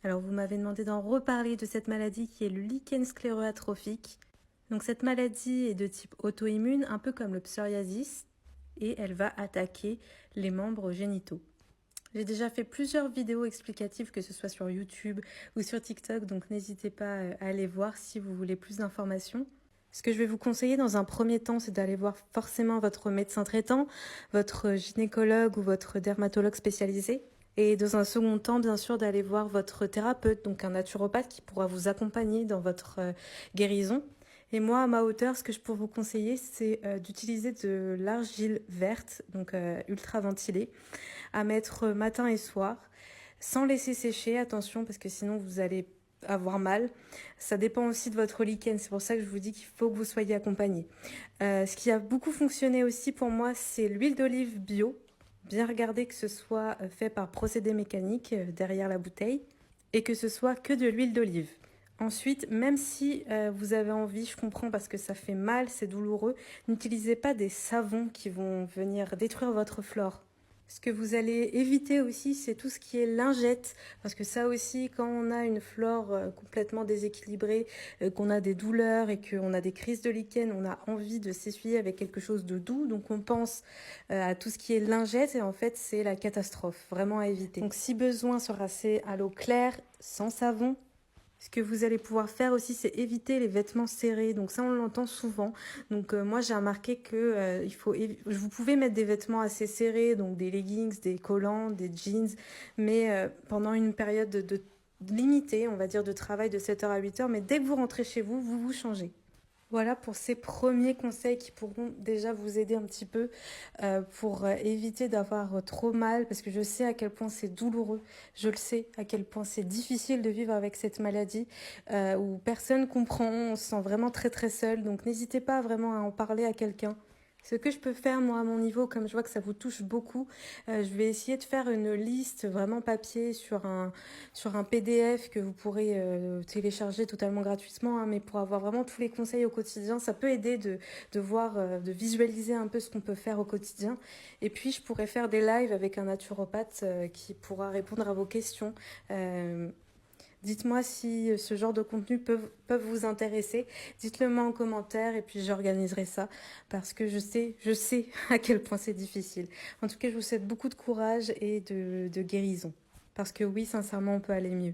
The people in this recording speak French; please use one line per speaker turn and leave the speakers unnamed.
Alors vous m'avez demandé d'en reparler de cette maladie qui est le lichen scléro-atrophique. Donc cette maladie est de type auto-immune, un peu comme le psoriasis, et elle va attaquer les membres génitaux. J'ai déjà fait plusieurs vidéos explicatives, que ce soit sur YouTube ou sur TikTok, donc n'hésitez pas à aller voir si vous voulez plus d'informations. Ce que je vais vous conseiller dans un premier temps, c'est d'aller voir forcément votre médecin traitant, votre gynécologue ou votre dermatologue spécialisé. Et dans un second temps, bien sûr, d'aller voir votre thérapeute, donc un naturopathe qui pourra vous accompagner dans votre guérison. Et moi, à ma hauteur, ce que je peux vous conseiller, c'est d'utiliser de l'argile verte, donc ultra ventilée, à mettre matin et soir, sans laisser sécher, attention, parce que sinon vous allez avoir mal. Ça dépend aussi de votre lichen, c'est pour ça que je vous dis qu'il faut que vous soyez accompagné. Ce qui a beaucoup fonctionné aussi pour moi, c'est l'huile d'olive bio. Bien regarder que ce soit fait par procédé mécanique derrière la bouteille et que ce soit que de l'huile d'olive. Ensuite, même si vous avez envie, je comprends parce que ça fait mal, c'est douloureux, n'utilisez pas des savons qui vont venir détruire votre flore. Ce que vous allez éviter aussi, c'est tout ce qui est lingette, parce que ça aussi, quand on a une flore complètement déséquilibrée, qu'on a des douleurs et qu'on a des crises de lichen, on a envie de s'essuyer avec quelque chose de doux, donc on pense à tout ce qui est lingette, et en fait, c'est la catastrophe, vraiment à éviter. Donc si besoin, se rincer à l'eau claire, sans savon. Ce que vous allez pouvoir faire aussi, c'est éviter les vêtements serrés. Donc ça, on l'entend souvent. Donc moi, j'ai remarqué que vous pouvez mettre des vêtements assez serrés, donc des leggings, des collants, des jeans, mais pendant une période de limitée, on va dire, de travail de 7 heures à 8 heures. Mais dès que vous rentrez chez vous, vous vous changez. Voilà pour ces premiers conseils qui pourront déjà vous aider un petit peu pour éviter d'avoir trop mal, parce que je sais à quel point c'est douloureux, je le sais à quel point c'est difficile de vivre avec cette maladie où personne comprend, on se sent vraiment très très seul, donc n'hésitez pas vraiment à en parler à quelqu'un. Ce que je peux faire, moi, à mon niveau, comme je vois que ça vous touche beaucoup, je vais essayer de faire une liste vraiment papier sur un PDF que vous pourrez télécharger totalement gratuitement, hein, mais pour avoir vraiment tous les conseils au quotidien, ça peut aider de voir, de visualiser un peu ce qu'on peut faire au quotidien. Et puis, je pourrais faire des lives avec un naturopathe qui pourra répondre à vos questions. Dites-moi si ce genre de contenu peuvent vous intéresser. Dites-le moi en commentaire et puis j'organiserai ça parce que je sais à quel point c'est difficile. En tout cas, je vous souhaite beaucoup de courage et de guérison. Parce que oui, sincèrement, on peut aller mieux.